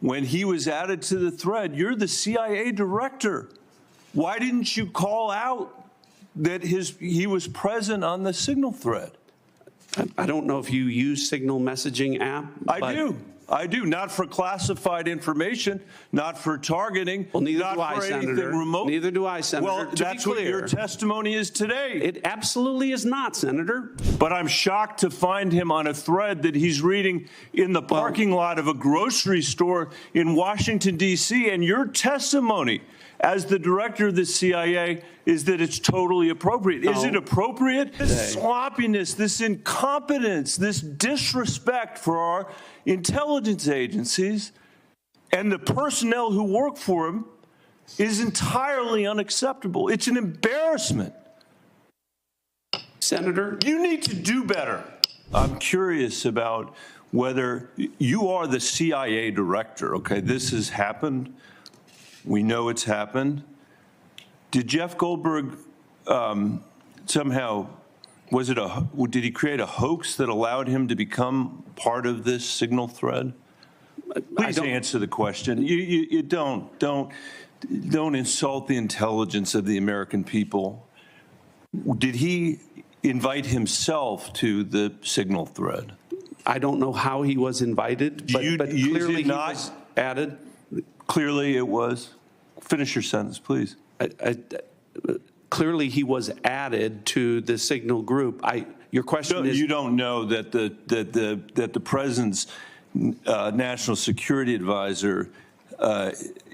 when he was added to the thread. You're the CIA director. Why didn't you call out that he was present on the Signal thread? I don't know if you use Signal messaging app. I do. Not for classified information, not for targeting, well, neither not do I, for anything Senator. remote. Neither do I, Senator. Well, that's what your testimony is today. It absolutely is not, Senator. But I'm shocked to find him on a thread that he's reading in the parking lot of a grocery store in Washington, D.C., and your testimony as the director of the CIA is that it's totally appropriate. No. Is it appropriate? This sloppiness, this incompetence, this disrespect for our intelligence agencies and the personnel who work for them is entirely unacceptable. It's an embarrassment. Senator, you need to do better. I'm curious about whether you are the CIA director. Okay, this has happened. We know it's happened. Did Jeff Goldberg somehow, did he create a hoax that allowed him to become part of this Signal thread? Please answer the question. You don't insult the intelligence of the American people. Did he invite himself to the Signal thread? I don't know how he was invited, but clearly he was added. Clearly it was. Finish your sentence, please. Clearly he was added to the Signal group. Your question is, you don't know that the president's national security advisor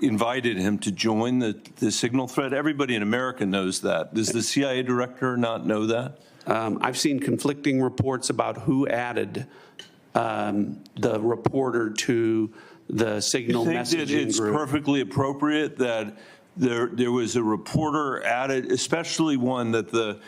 invited him to join the Signal thread? Everybody in America knows that. Does the CIA director not know that? I've seen conflicting reports about who added the reporter to the Signal messaging group. You think that it's perfectly appropriate that there was a reporter added, especially one that the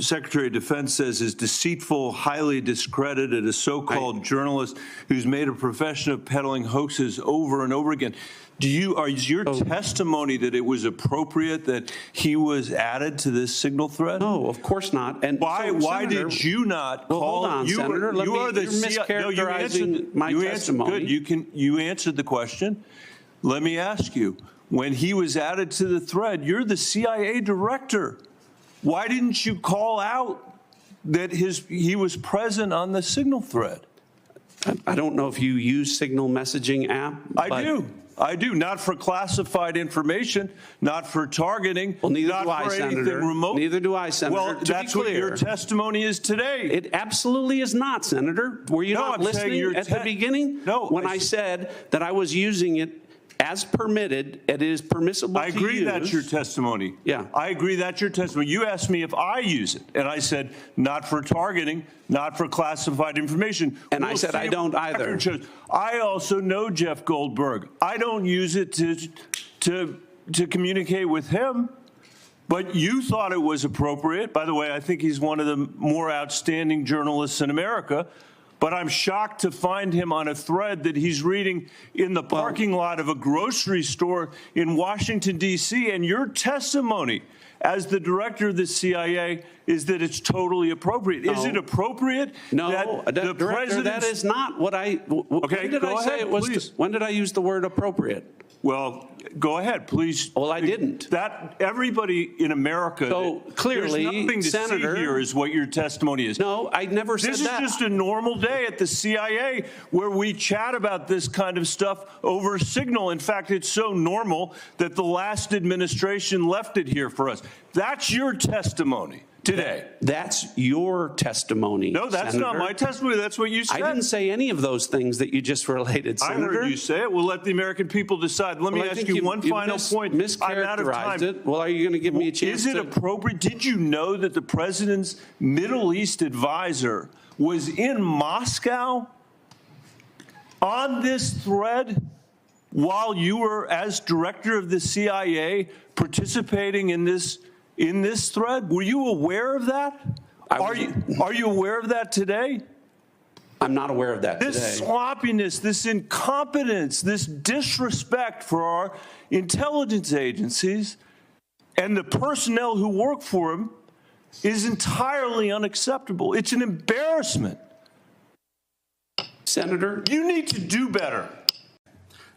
Secretary of Defense says is deceitful, highly discredited, a so-called journalist who's made a profession of peddling hoaxes over and over again? Is your testimony that it was appropriate that he was added to this Signal thread? No, of course not. And why did you not call? Hold on, Senator. You're mischaracterizing my testimony. Good. You answered the question. Let me ask you: when he was added to the thread, you're the CIA director. Why didn't you call out that he was present on the Signal thread? I don't know if you use Signal messaging app. I do. Not for classified information, not for targeting, well, neither not do I, for Senator. anything remote. Neither do I, Senator. Well, that's what your testimony is today. It absolutely is not, Senator. Were you not listening at the beginning? No. When I said that I was using it as permitted, it is permissible to use. I agree that's your testimony. Yeah. I agree that's your testimony. You asked me if I use it, and I said not for targeting, not for classified information. And I said I don't either. I also know Jeff Goldberg. I don't use it to communicate with him. But you thought it was appropriate. By the way, I think he's one of the more outstanding journalists in America. But I'm shocked to find him on a thread that he's reading in the parking lot of a grocery store in Washington, D.C., and your testimony as the director of the CIA is that it's totally appropriate. No. Is it appropriate? No, Director, that is not what I... Okay, go ahead, please. When did I use the word appropriate? Well, go ahead, please. Well, I didn't. That everybody in America. So clearly, there's nothing to Senator, see here is what your testimony is. No, I never said that. This is just a normal day at the CIA where we chat about this kind of stuff over Signal. In fact, it's so normal that the last administration left it here for us. That's your testimony today. That's your testimony. No, that's Senator. not my testimony. That's what you said. I didn't say any of those things that you just related, Senator. I heard you say it. We'll let the American people decide. Let me ask you one final point. I'm out of time. Well, are you going to give me a chance? Is it appropriate? Did you know that the president's Middle East advisor was in Moscow on this thread while you were, as director of the CIA, participating in this thread? Were you aware of that? Are you aware of that today? I'm not aware of that today. This sloppiness, this incompetence, this disrespect for our intelligence agencies and the personnel who work for them is entirely unacceptable. It's an embarrassment. Senator, you need to do better.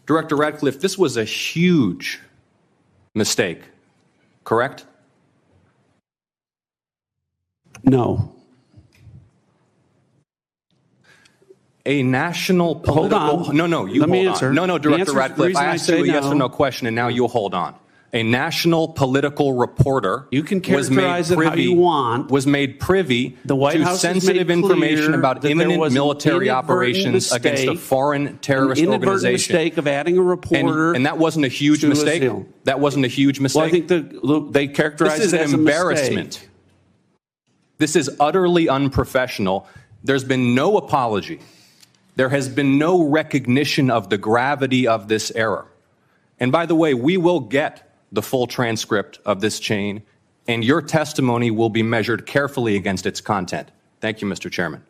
Director Ratcliffe, this was a huge mistake, correct? No. A national political... Hold on. No, you Let me hold answer. on. No, The Director answer is the Ratcliffe, reason I I asked you say a yes or no. no question, and now you'll hold on. A national political reporter You can characterize it how you want. was made privy The White to House has sensitive made information clear about that there imminent was an military inadvertent operations against a mistake, foreign terrorist an inadvertent organization. mistake of adding a reporter. And that wasn't a huge to a mistake? seal. That wasn't a huge mistake? Well, I think they characterize This is it an as a embarrassment. mistake. This is utterly unprofessional. There's been no apology. There has been no recognition of the gravity of this error. And by the way, we will get the full transcript of this chain, and your testimony will be measured carefully against its content. Thank you, Mr. Chairman.